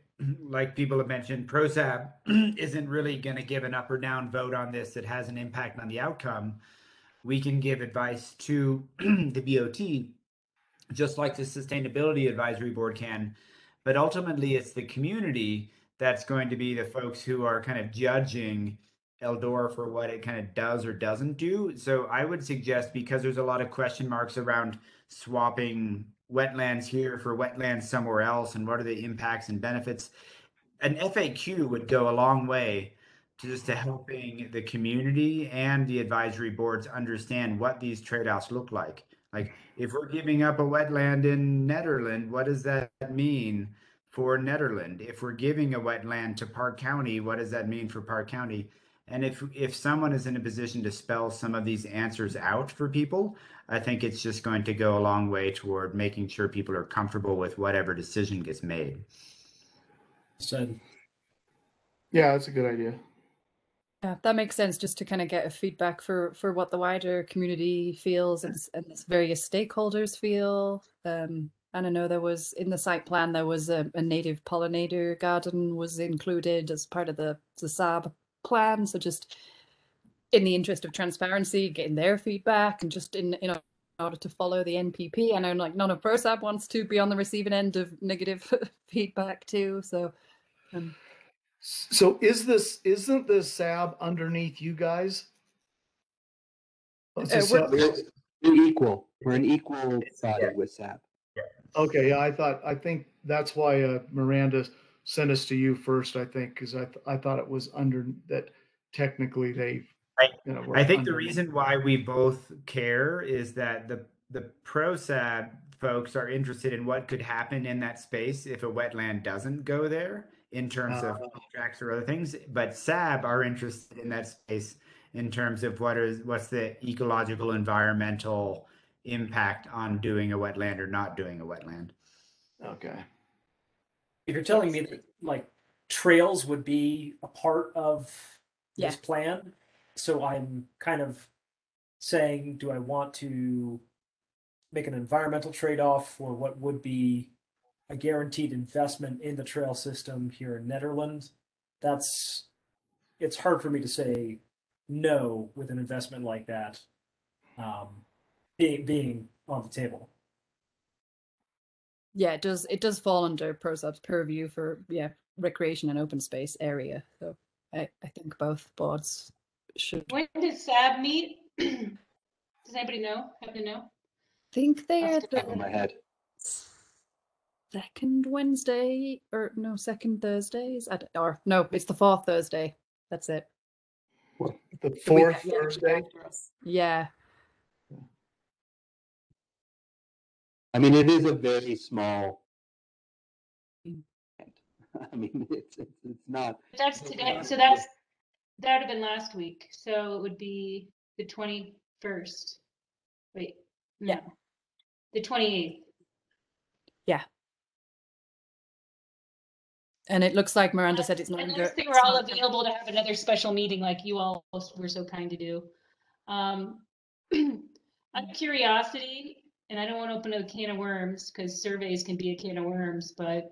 like people have mentioned, PROSAB isn't really going to give an up or down vote on this that has an impact on the outcome. We can give advice to the BOT, just like the Sustainability Advisory Board can, but ultimately it's the community that's going to be the folks who are kind of judging Eldora for what it kind of does or doesn't do. So I would suggest, because there's a lot of question marks around swapping wetlands here for wetlands somewhere else, and what are the impacts and benefits, an FAQ would go a long way to helping the community and the advisory boards understand what these trade-offs look like. Like, if we're giving up a wetland in Nederland, what does that mean for Nederland? If we're giving a wetland to Park County, what does that mean for Park County? And if someone is in a position to spell some of these answers out for people, I think it's just going to go a long way toward making sure people are comfortable with whatever decision gets made. Said. Yeah, that's a good idea. Yeah, that makes sense, just to kind of get a feedback for what the wider community feels and its various stakeholders feel. And I know there was, in the site plan, there was a native pollinator garden was included as part of the PROSAB plan. So just in the interest of transparency, getting their feedback, and just in order to follow the NPP. I know, like, none of PROSAB wants to be on the receiving end of negative feedback too. So So isn't this SAB underneath you guys? We're equal. We're an equal body with SAB. Okay, yeah, I think that's why Miranda sent us to you first, I think, because I thought it was under that technically they, I think the reason why we both care is that the PROSAB folks are interested in what could happen in that space if a wetland doesn't go there, in terms of contracts or other things, but SAB are interested in that space in terms of what's the ecological environmental impact on doing a wetland or not doing a wetland. Okay. If you're telling me that, like, trails would be a part of this plan, so I'm kind of saying, do I want to make an environmental trade-off for what would be a guaranteed investment in the trail system here in Nederland? It's hard for me to say no with an investment like that being on the table. Yeah, it does fall under PROSAB's purview for recreation and open space area. So I think both boards should. When does SAB meet? Does anybody know? Happen to know? I think they are the in my head. Second Wednesday, or no, second Thursdays, or no, it's the fourth Thursday. That's it. The fourth Thursday. Yeah. I mean, it is a very small. I mean, it's not. That's today. So that would have been last week. So it would be the 21st. Wait, no, the 28th. Yeah. And it looks like Miranda said it's not. Unless they were all available to have another special meeting like you all were so kind to do. Out of curiosity, and I don't want to open a can of worms because surveys can be a can of worms, but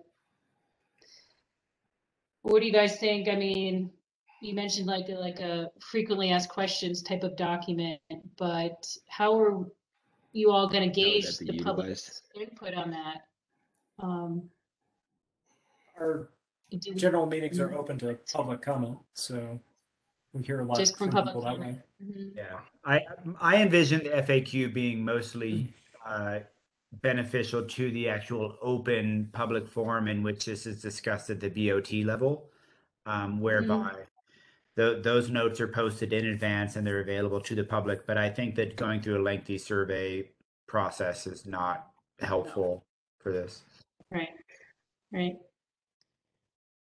what do you guys think? I mean, you mentioned like a frequently asked questions type of document, but how are you all going to gauge the public's input on that? Our general meetings are open to public comment, so we hear a lot just from people public that way. Yeah, I envision the FAQ being mostly beneficial to the actual open public forum in which this is discussed at the BOT level, whereby those notes are posted in advance and they're available to the public. But I think that going through a lengthy survey process is not helpful for this. Right, right.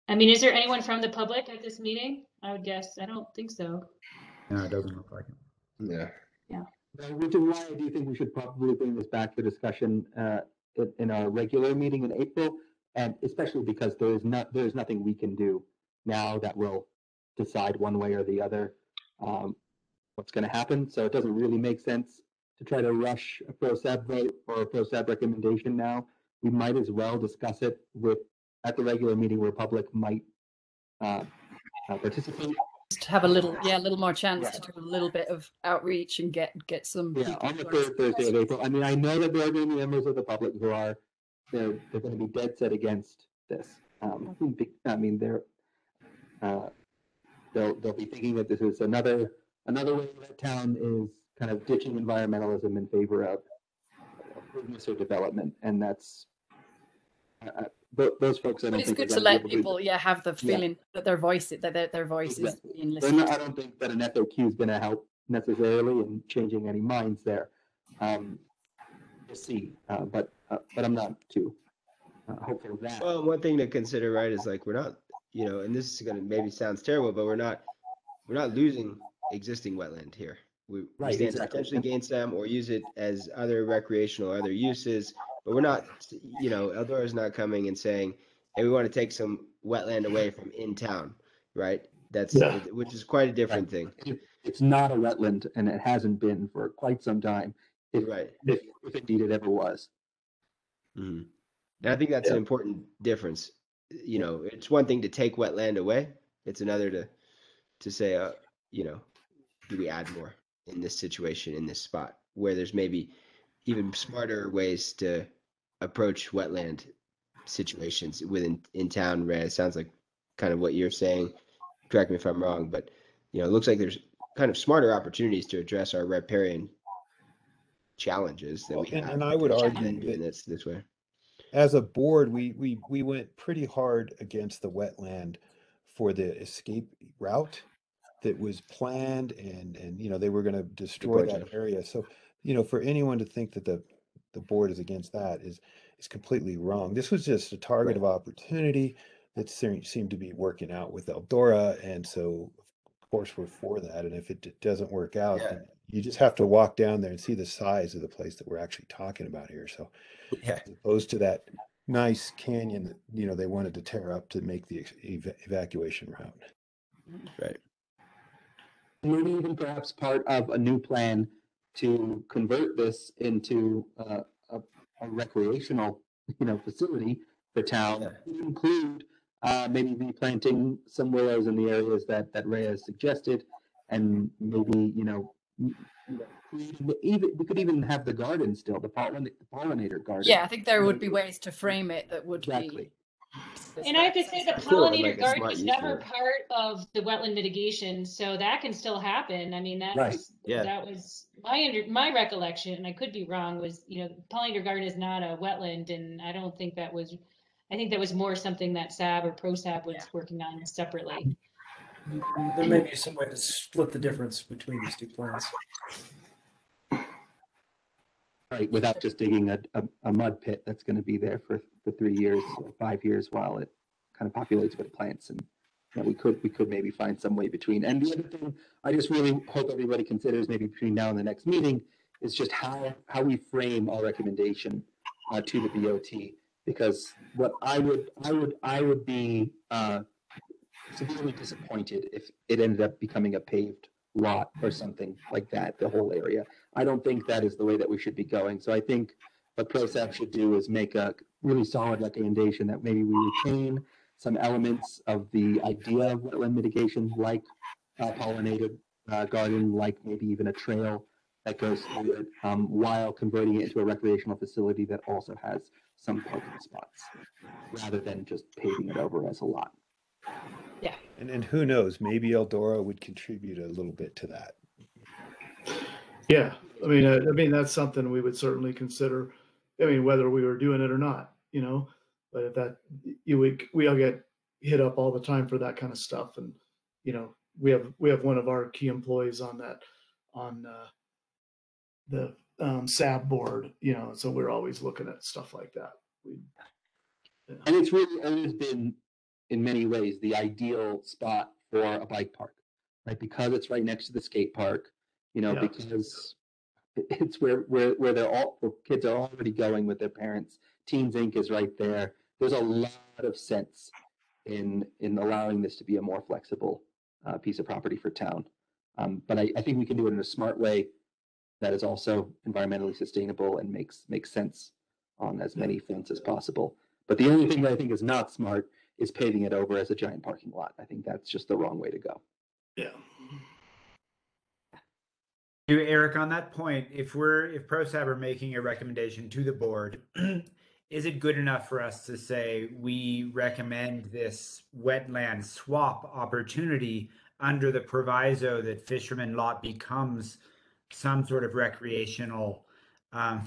I mean, is there anyone from the public at this meeting? I would guess. I don't think so. No, it doesn't look like it. Yeah. Yeah. Which is why I do think we should probably bring this back for discussion in our regular meeting in April, and especially because there's nothing we can do now that will decide one way or the other what's going to happen. So it doesn't really make sense to try to rush a PROSAB vote or a PROSAB recommendation now. We might as well discuss it at the regular meeting where public might participate. Just have a little more chance to do a little bit of outreach and get some. Yeah, on the third Thursday of April. I mean, I know that there are going to be members of the public who are they're going to be dead set against this. I mean, they'll be thinking that this is another way that town is kind of ditching environmentalism in favor of business or development, and that's those folks. I don't but it's think good to let people, have the feeling that their voice is being listened. I don't think that an FAQ is going to help necessarily in changing any minds there. We'll see, but I'm not too hopeful of that. Well, one thing to consider, right, is like we're not, and this is going to maybe sounds terrible, but we're not losing existing wetland here. We stand to potentially gain some or use it as other recreational, other uses, but we're not, Eldora is not coming and saying, hey, we want to take some wetland away from in town, right? Which is quite a different thing. It's not a wetland, and it hasn't been for quite some time, if indeed it ever was. Mm-hmm. And I think that's an important difference. It's one thing to take wetland away. It's another to say, do we add more in this situation, in this spot, where there's maybe even smarter ways to approach wetland situations in town. Ray, it sounds like kind of what you're saying. Correct me if I'm wrong, but it looks like there's kind of smarter opportunities to address our riparian challenges that we have. And I would argue doing this way. As a board, we went pretty hard against the wetland for the escape route that was planned, and they were going to destroy that area. So for anyone to think that the board is against that is completely wrong. This was just a target of opportunity that seemed to be working out with Eldora, and so of course we're for that. And if it doesn't work out, then you just have to walk down there and see the size of the place that we're actually talking about here. So as opposed to that nice canyon that they wanted to tear up to make the evacuation route. Right. Maybe even perhaps part of a new plan to convert this into a recreational, facility for town, include maybe replanting some willows in the areas that Ray has suggested, and maybe we could even have the garden still, the pollinator garden. Yeah, I think there would be ways to frame it that would be. And I have to say the pollinator garden was never part of the wetland mitigation, so that can still happen. I mean, that was my recollection. I could be wrong. Was pollinator garden is not a wetland, and I don't think that was. I think that was more something that SAB or PROSAB was working on separately. There may be some way to split the difference between these two plans. Right, without just digging a mud pit that's going to be there for 3 years or 5 years while it kind of populates with plants. And we could maybe find some way between. And the other thing I just really hope everybody considers maybe between now and the next meeting is just how we frame our recommendation to the BOT. Because what I would be severely disappointed if it ended up becoming a paved lot or something like that, the whole area. I don't think that is the way that we should be going. So I think what PROSAB should do is make a really solid recommendation that maybe we retain some elements of the idea of wetland mitigation, like pollinated garden, like maybe even a trail that goes through it, while converting it into a recreational facility that also has some parking spots, rather than just paving it over as a lot. Yeah. And who knows, maybe Eldora would contribute a little bit to that. Yeah, I mean that's something we would certainly consider. I mean, whether we were doing it or not, But if that we all get hit up all the time for that kind of stuff, and we have one of our key employees on the SAB board, so we're always looking at stuff like that. And it's really always been, in many ways, the ideal spot for a bike park, right? Because it's right next to the skate park, because it's where kids are already going with their parents. Teens Inc. is right there. There's a lot of sense in allowing this to be a more flexible piece of property for town. But I think we can do it in a smart way that is also environmentally sustainable and makes sense on as many fronts as possible. But the only thing that I think is not smart is paving it over as a giant parking lot. I think that's just the wrong way to go. Yeah. Eric, on that point, if PROSAB are making a recommendation to the board, is it good enough for us to say we recommend this wetland swap opportunity under the proviso that Fisherman lot becomes some sort of recreational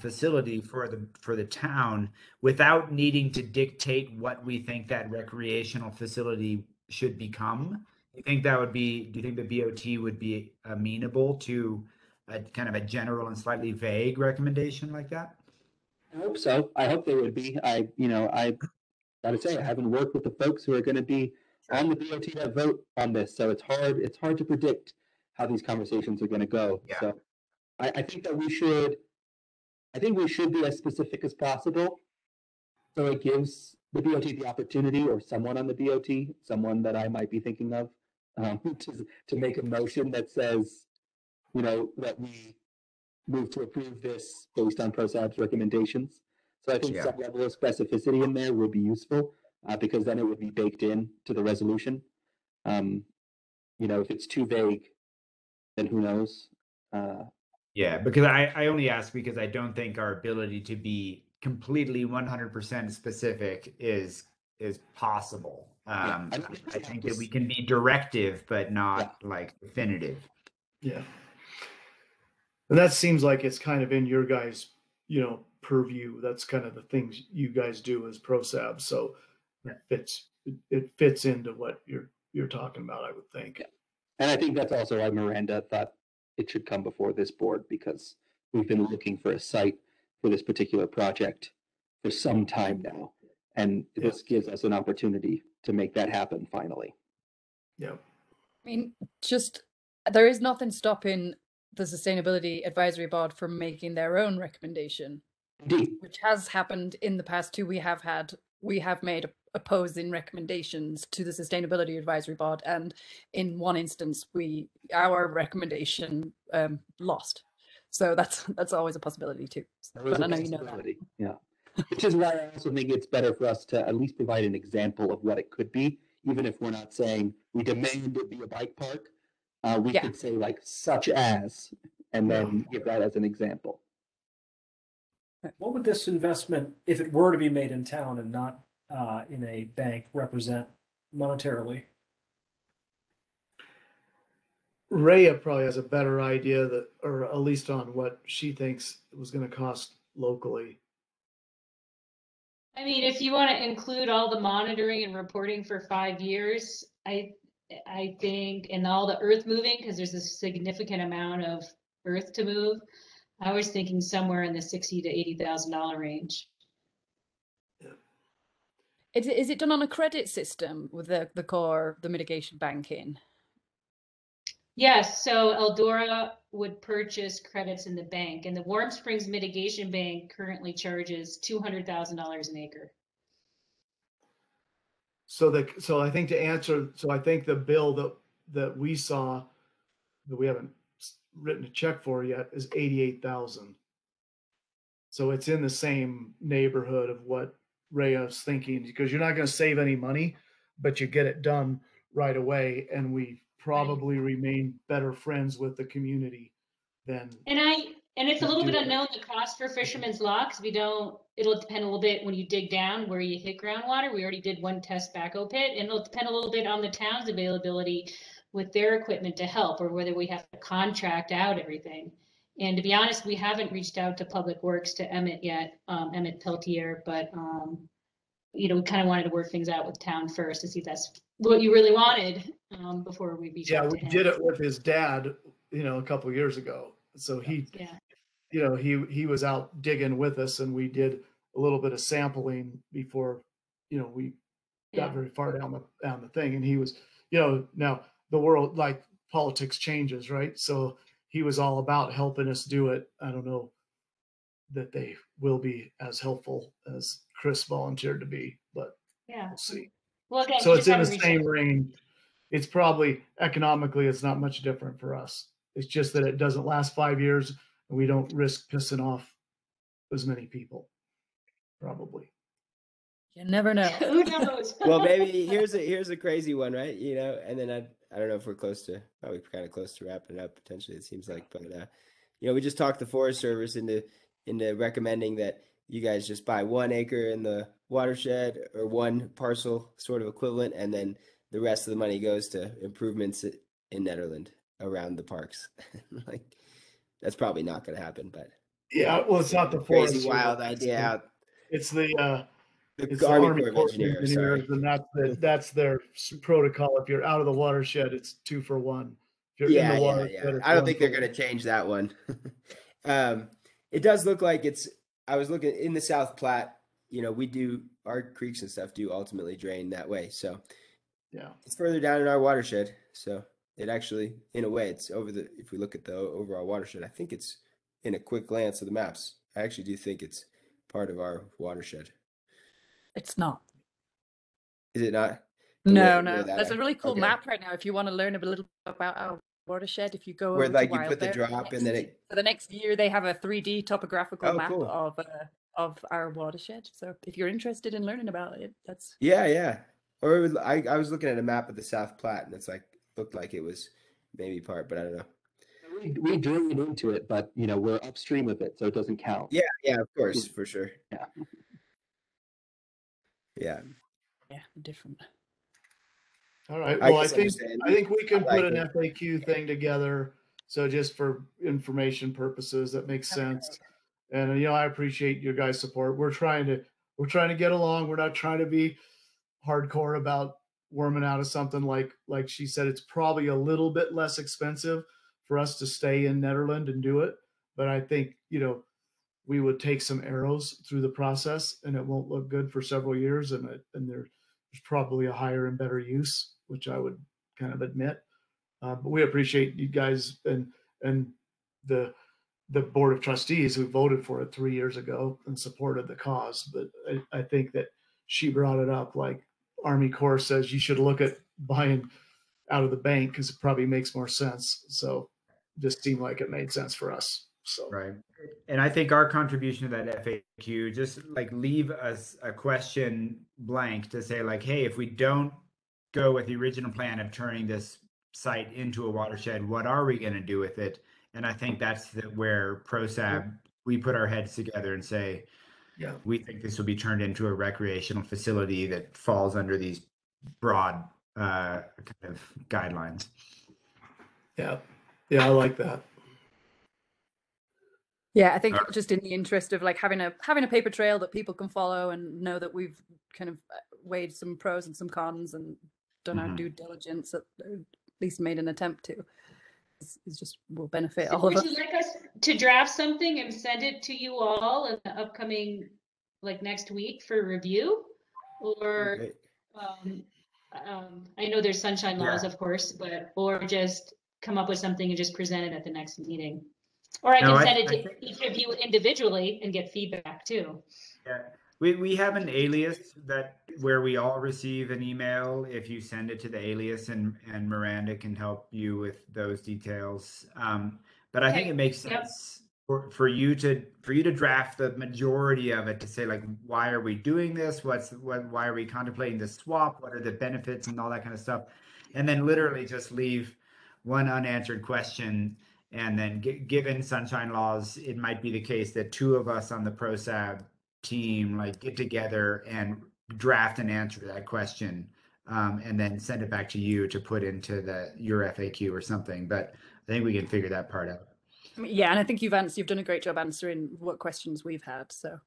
facility for the town, without needing to dictate what we think that recreational facility should become? Do you think the BOT would be amenable to a kind of a general and slightly vague recommendation like that? I hope so. I hope they would be. I gotta say, I haven't worked with the folks who are going to be on the BOT that vote on this, so it's hard to predict how these conversations are going to go. Yeah. So I think that we should be as specific as possible, so it gives the BOT the opportunity, or someone on the BOT, someone that I might be thinking of, to make a motion that says, that we move to approve this based on PROSAB's recommendations. So I think some level of specificity in there would be useful, because then it would be baked in to the resolution. If it's too vague, then who knows? Yeah, because I only ask because I don't think our ability to be completely 100% specific is possible. I think that we can be directive, but not like definitive. Yeah. And that seems like it's kind of in your guys', purview. That's kind of the things you guys do as PROSAB. So it fits into what you're talking about, I would think. Yeah. And I think that's also why Miranda thought it should come before this board, because we've been looking for a site for this particular project for some time now. And this gives us an opportunity to make that happen finally. Yeah. I mean, there is nothing stopping the Sustainability Advisory Board from making their own recommendation. Indeed. Which has happened in the past too. We have made opposing recommendations to the Sustainability Advisory Board, and in one instance our recommendation lost. So that's always a possibility too. But I know you know that. Yeah. Which is why I also think it's better for us to at least provide an example of what it could be, even if we're not saying we demand it be a bike park. We could say like such as, and then give that as an example. What would this investment, if it were to be made in town and not in a bank, represent monetarily? Rhea probably has a better idea or at least on what she thinks it was going to cost locally. I mean, if you want to include all the monitoring and reporting for 5 years, I think, and all the earth moving, because there's a significant amount of earth to move, I was thinking somewhere in the $60,000 to $80,000 range. Is it done on a credit system with the mitigation banking? Yes, so Eldora would purchase credits in the bank, and the Warm Springs Mitigation Bank currently charges $200,000 an acre. So I think to answer, so I think the bill that we saw that we haven't written a check for yet is 88,000. So it's in the same neighborhood of what Rhea's thinking, because you're not going to save any money, but you get it done right away, and we probably remain better friends with the community than. And it's a little bit unknown, the cost for Fisherman's Lock, because it'll depend a little bit when you dig down where you hit groundwater. We already did one test backhoe pit, and it'll depend a little bit on the town's availability with their equipment to help, or whether we have to contract out everything. And to be honest, we haven't reached out to Public Works, to Emmett yet, Emmett Peltier, but we kind of wanted to work things out with town first to see if that's what you really wanted before we reach out to him. Yeah, we did it with his dad, a couple of years ago. So he was out digging with us, and we did a little bit of sampling before, we got very far down the thing. And he was, now the world, like, politics changes, right? So he was all about helping us do it. I don't know that they will be as helpful as Chris volunteered to be, but we'll see. Well, again, so it's in the same range. It's probably economically, it's not much different for us. It's just that it doesn't last 5 years, and we don't risk pissing off as many people. Probably. You never know. Who knows? Well, maybe here's a crazy one, right? And then I don't know if we're probably kind of close to wrapping it up potentially, it seems like, but we just talked the Forest Service into recommending that you guys just buy 1 acre in the watershed, or 1 parcel sort of equivalent, and then the rest of the money goes to improvements in Nederland around the parks. Like, that's probably not going to happen, but yeah, well, it's not the crazy Forest wild Service. idea out. It's the Army Corps of Engineers, and that's their protocol. If you're out of the watershed, it's 2 for 1. If you're in the watershed, I don't think they're going to change that one. It does look like I was looking in the South Platte, we do, our creeks and stuff do ultimately drain that way. So yeah, it's further down in our watershed. So it actually, in a way, it's if we look at the overall watershed, I think it's, in a quick glance of the maps, I actually do think it's part of our watershed. It's not. Is it not? No. There's a really cool map right now if you want to learn a little about our watershed. If you go where, over like, to you put the drop and then for the next year they have a 3D topographical map cool. of our watershed. So if you're interested in learning about it, that's Or I was looking at a map of the South Platte, and it's looked like it was maybe part, but I don't know. We drain into it, but we're upstream of it, so it doesn't count. Yeah, of course, for sure. Yeah, different. All right. Well, I think we can put an FAQ thing together. So just for information purposes, that makes sense. And I appreciate your guys' support. We're trying to get along. We're not trying to be hardcore about worming out of something. Like she said, it's probably a little bit less expensive for us to stay in Nederland and do it. But I think, we would take some arrows through the process, and it won't look good for several years. And there's probably a higher and better use, which I would kind of admit. But we appreciate you guys and the board of trustees who voted for it 3 years ago and supported the cause. But I think that she brought it up, like Army Corps says, you should look at buying out of the bank because it probably makes more sense. So just seemed like it made sense for us. So right. And I think our contribution to that FAQ, just like leave us a question blank to say, like, hey, if we don't go with the original plan of turning this site into a watershed, what are we going to do with it? And I think that's where PROSAB, we put our heads together and say, we think this will be turned into a recreational facility that falls under these broad kind of guidelines. Yeah, I like that. Yeah, I think just in the interest of like having a paper trail that people can follow and know that we've kind of weighed some pros and some cons and done our due diligence, at least made an attempt to. is just will benefit So all of would us. you like us to draft something and send it to you all in the upcoming, like next week for review? Or, Great. I know there's sunshine laws, Yeah. of course, but, or just come up with something and just present it at the next meeting? Or I No, can send it I to think- each of you individually and get feedback too. Yeah, we have an alias that where we all receive an email. If you send it to the alias, and Miranda can help you with those details. But I think Okay. it makes Yep. sense for you to draft the majority of it, to say, like, why are we doing this? Why are we contemplating this swap? What are the benefits and all that kind of stuff? And then literally just leave one unanswered question. And then given sunshine laws, it might be the case that two of us on the PROSAB team like get together and draft an answer to that question, and then send it back to you to put into your FAQ or something. But I think we can figure that part out. I mean, yeah, and I think you've done a great job answering what questions we've had. So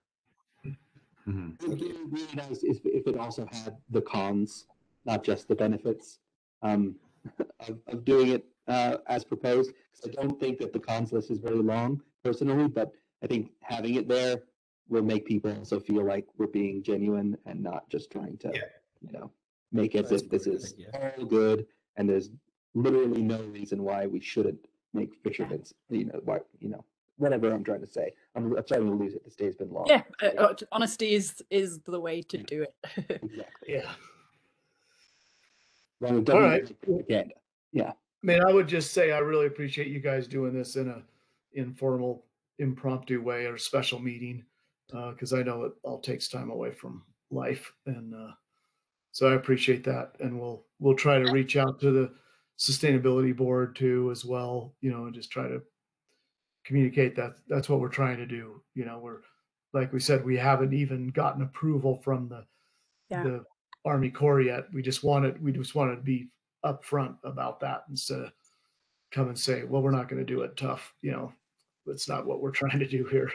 Mhm. It would be really nice if it also had the cons, not just the benefits, of doing it as proposed. Because I don't think that the cons list is very long, personally, but I think having it there will make people also feel like we're being genuine and not just trying to, make it as if this is all good and there's literally no reason why we shouldn't make fishermen's, whatever I'm trying to say. I'm starting to lose it. This day's been long. yeah, honesty is the way to do it. Exactly. Yeah. Well, it All doesn't right. make propaganda. Yeah. I mean, I would just say I really appreciate you guys doing this in a informal, impromptu way or special meeting, because I know it all takes time away from life, and so I appreciate that. And we'll try to reach out to the sustainability board too as well, and just try to communicate that that's what we're trying to do. We're, like we said, we haven't even gotten approval from the Army Corps yet. We just wanted to be upfront about that instead of come and say, well, we're not going to do it tough. That's not what we're trying to do here. We're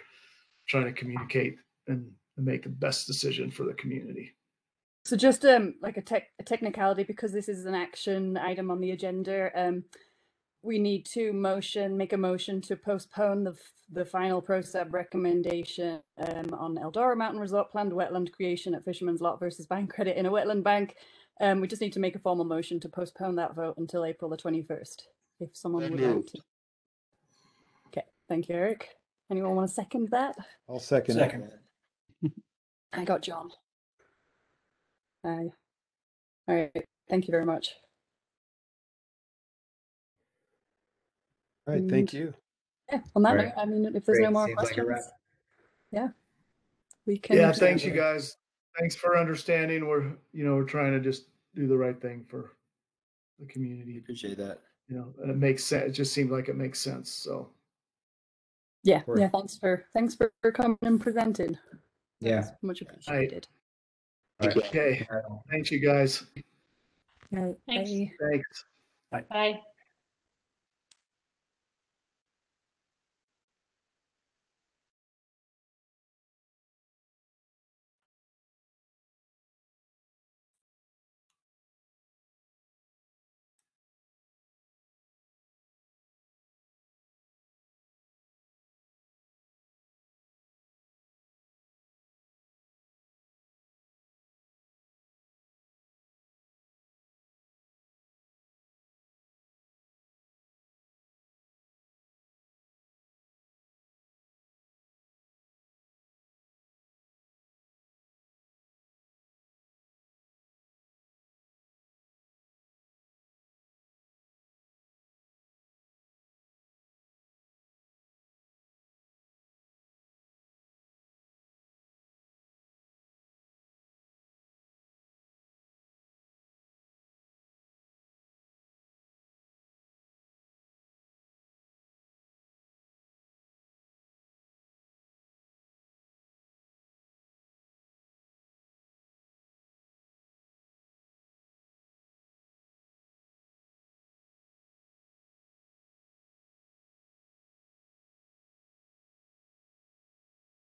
trying to communicate and make the best decision for the community. So just like a technicality, because this is an action item on the agenda, we need to make a motion to postpone the final PROSAB recommendation on Eldora Mountain Resort planned wetland creation at Fisherman's Lot versus bank credit in a wetland bank. We just need to make a formal motion to postpone that vote until April the 21st. If someone would like to. Okay, thank you, Eric. Anyone want to second that? I'll second. I got John. All right, thank you very much. All right, thank you. Yeah, on that All note, right. I mean, if there's Great. no more Seems like a questions, wrap. yeah, we can. Yeah, thanks you guys. Thanks for understanding. We're trying to just do the right thing for the community. Appreciate that. And it makes sense. It just seems like it makes sense. So Yeah, thanks for coming and presenting. Yeah. That's much appreciated. All right. Okay. Thanks you guys. Right, Thanks. bye. Thanks. Bye.